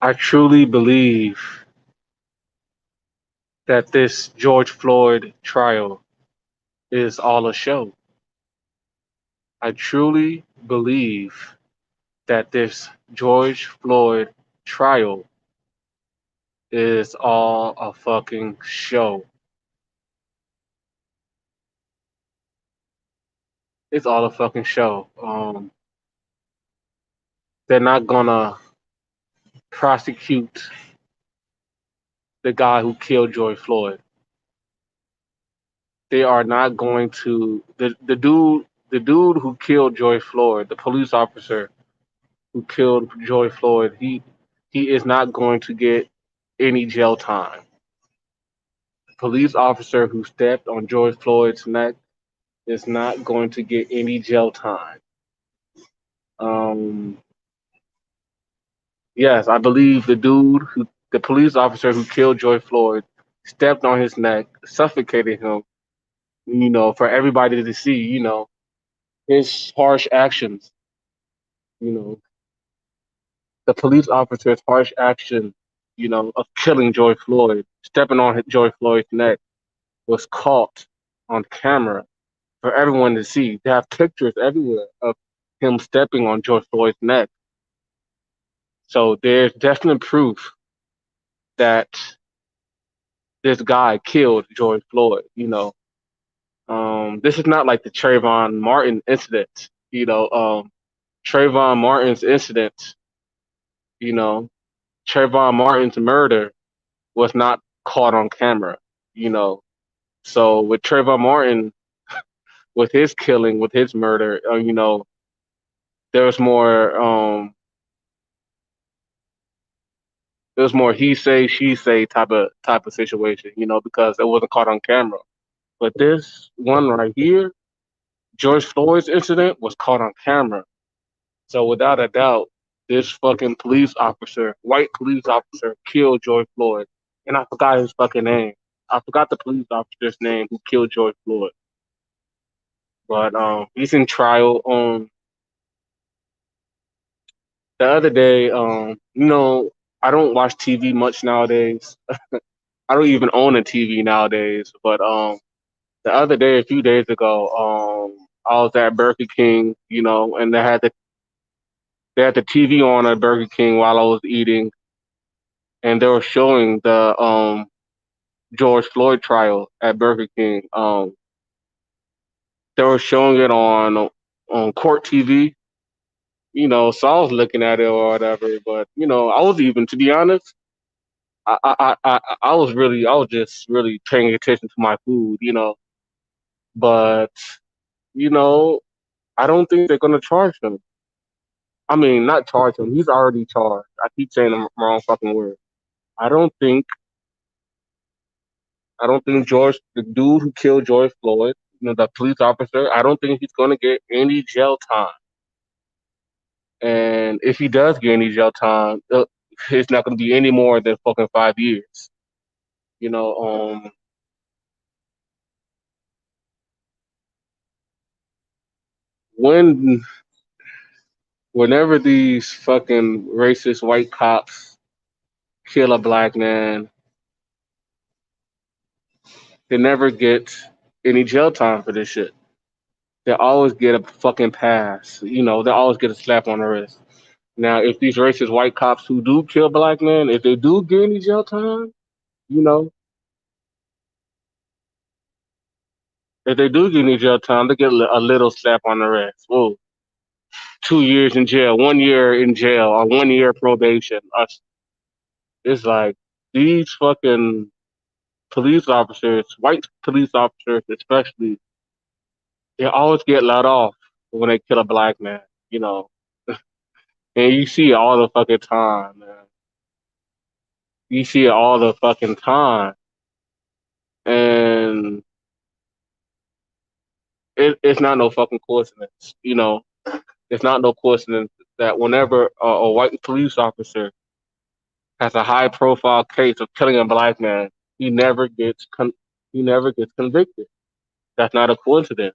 I truly believe that this George Floyd trial is all a show. I truly believe that this George Floyd trial is all a fucking show. It's all a fucking show. They're not gonna prosecute the guy who killed George Floyd. They are not going to the dude who killed George Floyd, the police officer who killed George Floyd. He is not going to get any jail time. The police officer who stepped on George Floyd's neck is not going to get any jail time. Um, yes, I believe the police officer who killed George Floyd, stepped on his neck, suffocated him. For everybody to see. His harsh actions. You know, the police officer's harsh action. Of killing George Floyd, stepping on George Floyd's neck, was caught on camera for everyone to see. They have pictures everywhere of him stepping on George Floyd's neck. So there's definite proof that this guy killed George Floyd. This is not like the Trayvon Martin incident. Trayvon Martin's incident. You know, Trayvon Martin's murder was not caught on camera. You know, so with Trayvon Martin, with his killing, with his murder, there was more. There was more he say she say type of situation. Because it wasn't caught on camera. But this one right here, George Floyd's incident, was caught on camera. So without a doubt, this fucking police officer, white police officer, killed George Floyd. And I forgot his fucking name. I forgot the police officer's name who killed George Floyd. But he's in trial. The other day, I don't watch TV much nowadays. I don't even own a TV nowadays. But the other day, a few days ago, I was at Burger King, and they had the TV on at Burger King while I was eating, and they were showing the George Floyd trial at Burger King. They were showing it on Court TV. So I was looking at it or whatever. But I was even, to be honest, I was just really paying attention to my food. But you know, I don't think they're gonna charge him. I mean, not charge him. He's already charged. I keep saying the wrong fucking word. I don't think I don't think the dude who killed George Floyd, the police officer, I don't think he's going to get any jail time. And if he does get any jail time, it's not going to be any more than fucking 5 years. You know, when whenever these fucking racist white cops kill a black man, they never get any jail time for this shit. They always get a fucking pass. They always get a slap on the wrist. Now, if these racist white cops who do kill black men, if they do get any jail time, you know, if they do get any jail time, they get a little slap on the wrist. Whoa, 2 years in jail, 1 year in jail, or 1 year probation. It's like these fucking police officers, white police officers especially, they always get let off when they kill a black man, you know. And you see it all the fucking time, man. You see it all the fucking time. And it's not no fucking coincidence, It's not no coincidence that whenever a white police officer has a high profile case of killing a black man, he never gets he never gets convicted. That's not a coincidence,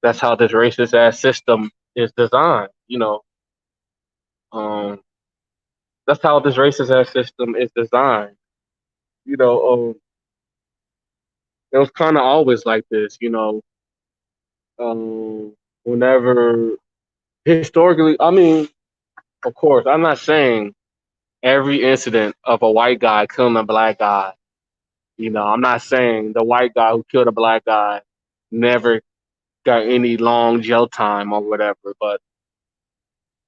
That's how this racist ass system is designed, Um, that's how this racist ass system is designed. You know, it was kind of always like this. Whenever historically, I mean, of course, I'm not saying every incident of a white guy killing a black guy. I'm not saying the white guy who killed a black guy never got any long jail time or whatever. But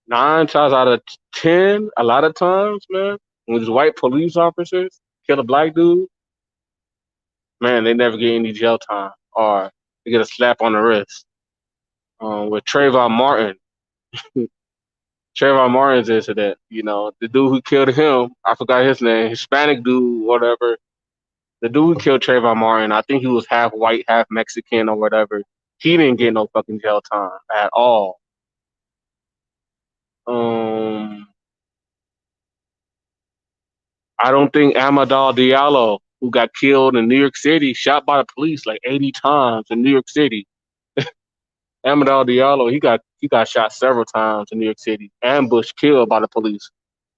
9 times out of 10, a lot of times, man, when these white police officers kill a black dude, man, they never get any jail time or they get a slap on the wrist. With Trayvon Martin's incident, the dude who killed him, I forgot his name, Hispanic dude, whatever. The dude who killed Trayvon Martin, I think he was half white, half Mexican or whatever. He didn't get no fucking jail time at all. Um, I don't think Amadou Diallo, who got killed in New York City, shot by the police like 80 times in New York City. Amadou Diallo, he got shot several times in New York City, ambushed, killed by the police.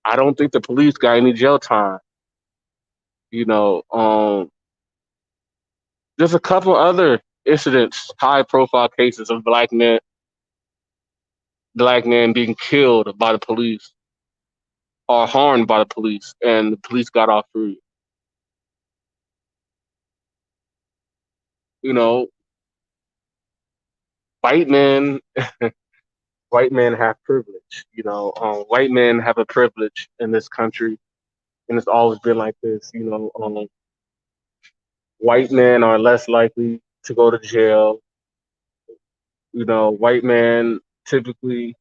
I don't think the police got any jail time. You know, there's a couple other incidents, high profile cases of black men being killed by the police or harmed by the police, and the police got off free. You know, white men, white men have privilege. White men have a privilege in this country, and it's always been like this. White men are less likely to go to jail. White men typically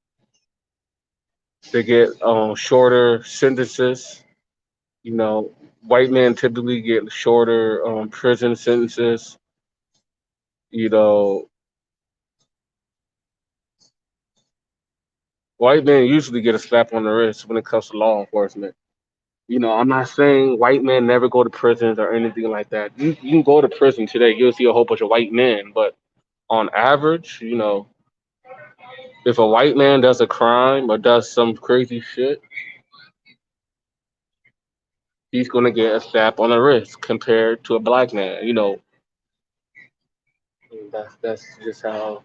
they get shorter sentences. You know, White men typically get shorter prison sentences. You know, white men usually get a slap on the wrist when it comes to law enforcement. I'm not saying white men never go to prisons or anything like that. You can go to prison today, you'll see a whole bunch of white men, but on average, if a white man does a crime or does some crazy shit, he's gonna get a slap on the wrist compared to a black man. That's just how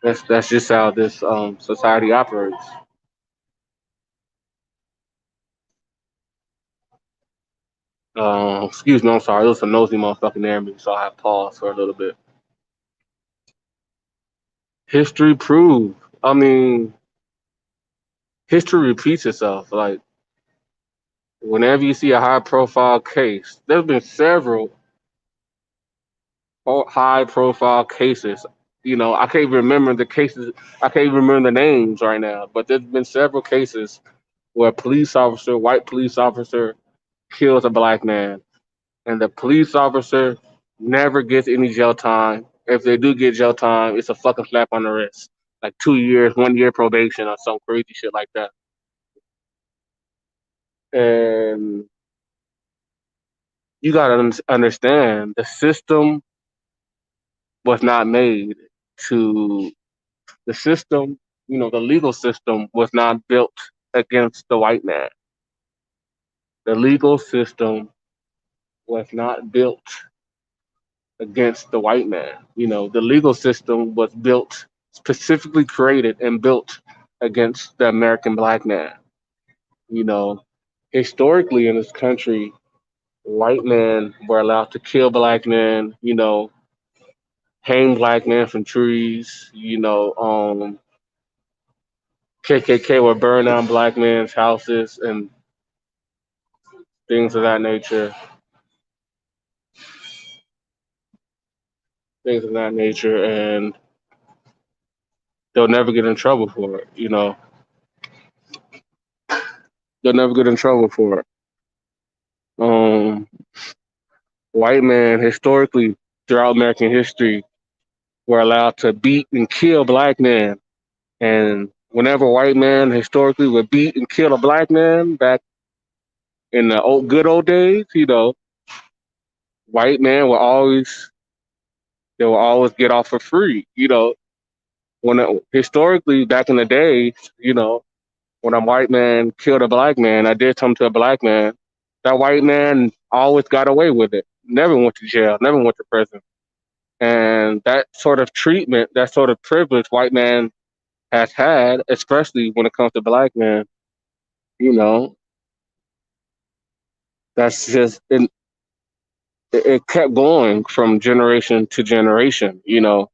that's just how this society operates. Excuse me, I'm sorry. There was a nosy motherfucker near me, so I had paused for a little bit. History proved. I mean, history repeats itself. Like whenever you see a high-profile case, there's been several high-profile cases. I can't remember the cases. I can't remember the names right now, but there's been several cases where a white police officer, kills a black man, and the police officer never gets any jail time. If they do get jail time, it's a fucking slap on the wrist, like 2 years, 1 year probation, or some crazy shit like that. And you gotta understand, the system was not made to. The system, the legal system was not built against the white man. The legal system was not built against the white man. The legal system was built, specifically created and built against the American black man. You know, Historically in this country, white men were allowed to kill black men, hang black men from trees, KKK would burn down black men's houses and things of that nature, and they'll never get in trouble for it. They'll never get in trouble for it. Um, White men historically throughout American history were allowed to beat and kill black men, and whenever a white man historically would beat and kill a black man back in the good old days, white men will always get off for free. Historically back in the day, When a white man killed a black man, I did something to a black man. That white man always got away with it. Never went to jail. Never went to prison. And that sort of treatment, that sort of privilege, white man has had, especially when it comes to black men. You know, that's just it kept going from generation to generation. You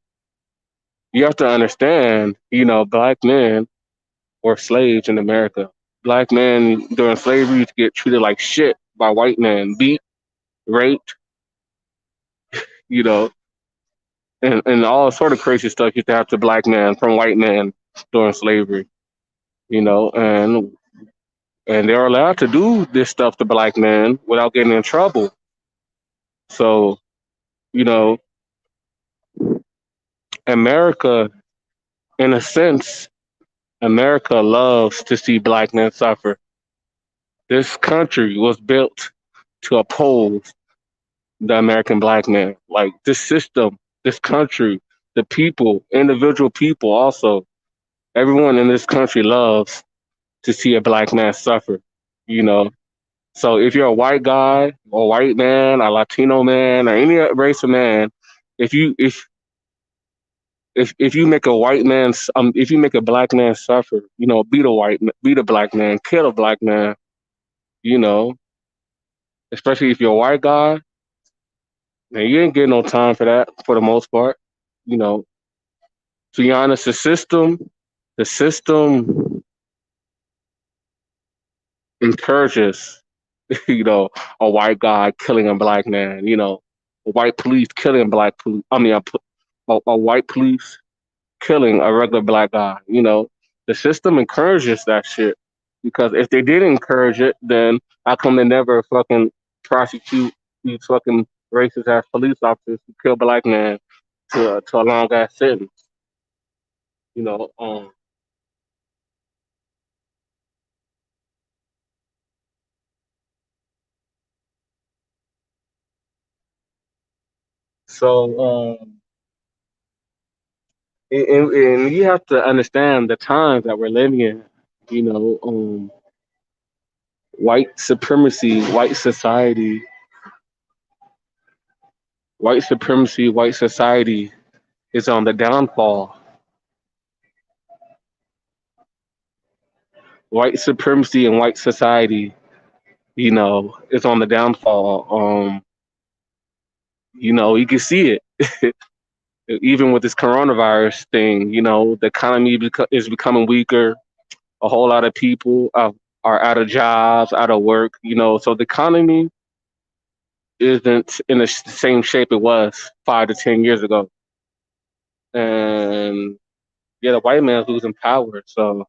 have to understand. Black men were slaves in America. Black men during slavery used to get treated like shit by white men, beat, raped, you know, and all sort of crazy stuff used to happen to black men from white men during slavery, and they're allowed to do this stuff to black men without getting in trouble. So, you know, America, in a sense, America loves to see black men suffer. This country was built to oppose the American black man. Like this system, this country, the people, individual people also, everyone in this country loves to see a black man suffer, you know. So if you're a white guy or white man, a Latino man, or any race of man, if you if you make a white man, if you make a black man suffer, beat a black man, kill a black man, you know, especially if you're a white guy, man, you ain't getting no time for that for the most part, you know. To be honest, the system encourages, you know, a white guy killing a black man, a white police killing a black police. I mean, a white police killing a regular black guy. The system encourages that shit because if they did encourage it, then how come they never fucking prosecute these fucking racist ass police officers who kill black men to a long ass sentence? You know, um, so and you have to understand the times that we're living in. You know, white supremacy, white society is on the downfall. White supremacy and white society, is on the downfall. You can see it even with this coronavirus thing. The economy is becoming weaker. A whole lot of people are out of jobs, out of work. So the economy isn't in the same shape it was 5 to 10 years ago, and yeah, the white man's losing power. So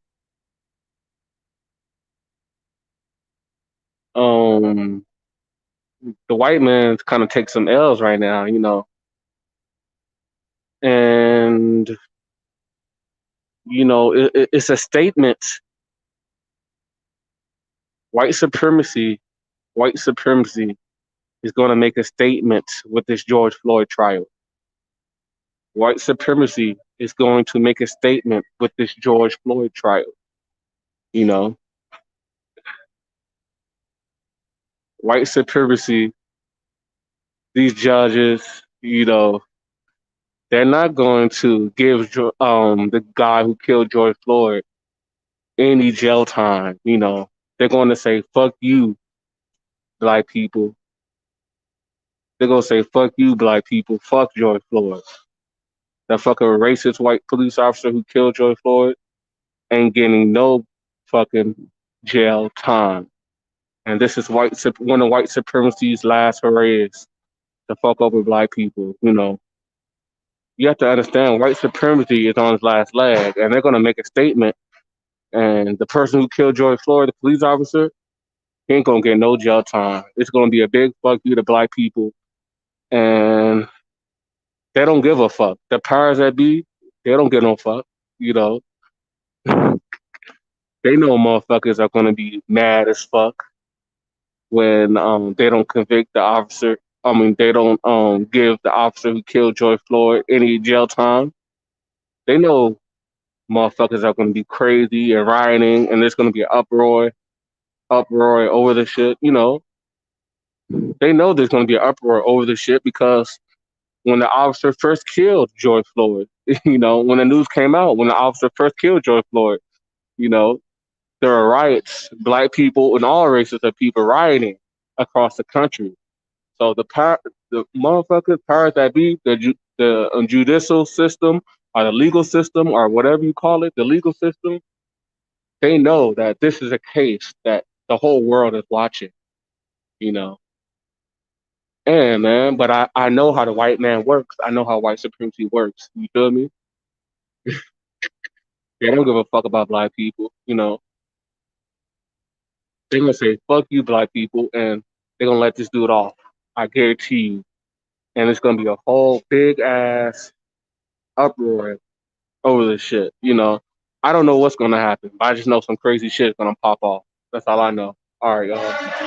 um, the white man's kind of take some L's right now, and it's a statement. White supremacy, white supremacy is going to make a statement with this George Floyd trial. White supremacy is going to make a statement with this George Floyd trial. You know, white supremacy, these judges, they're not going to give the guy who killed George Floyd any jail time. They're going to say fuck you, black people. They're going to say fuck you, black people. Fuck George Floyd. That fucking racist white police officer who killed George Floyd ain't getting no fucking jail time. And this is one of white supremacy's last hurrahs to fuck over black people. You have to understand white supremacy is on its last leg, and they're gonna make a statement. And the person who killed George Floyd, the police officer, he ain't gonna get no jail time. It's gonna be a big fuck you to black people, and they don't give a fuck. The powers that be, they don't give no fuck. You know, they know motherfuckers are gonna be mad as fuck when they don't convict the officer. I mean, they don't give the officer who killed George Floyd any jail time. They know Motherfuckers are gonna be crazy and rioting, and there's gonna be an uproar over the shit. They know there's gonna be an uproar over the shit because when the officer first killed George Floyd, when the news came out, when the officer first killed George Floyd, you know, there were riots, black people and all races of people rioting across the country. So the motherfuckers, powers that be, the judicial system or the legal system or whatever you call it, the legal system, they know that this is a case that the whole world is watching, you know. And man, but I know how the white man works. I know how white supremacy works. You feel me? They don't give a fuck about black people. They're gonna say fuck you, black people, and they're gonna let this dude off. I guarantee you. And it's gonna be a whole big ass uproar over this shit. I don't know what's gonna happen, but I just know some crazy shit is gonna pop off. That's all I know. All right, y'all.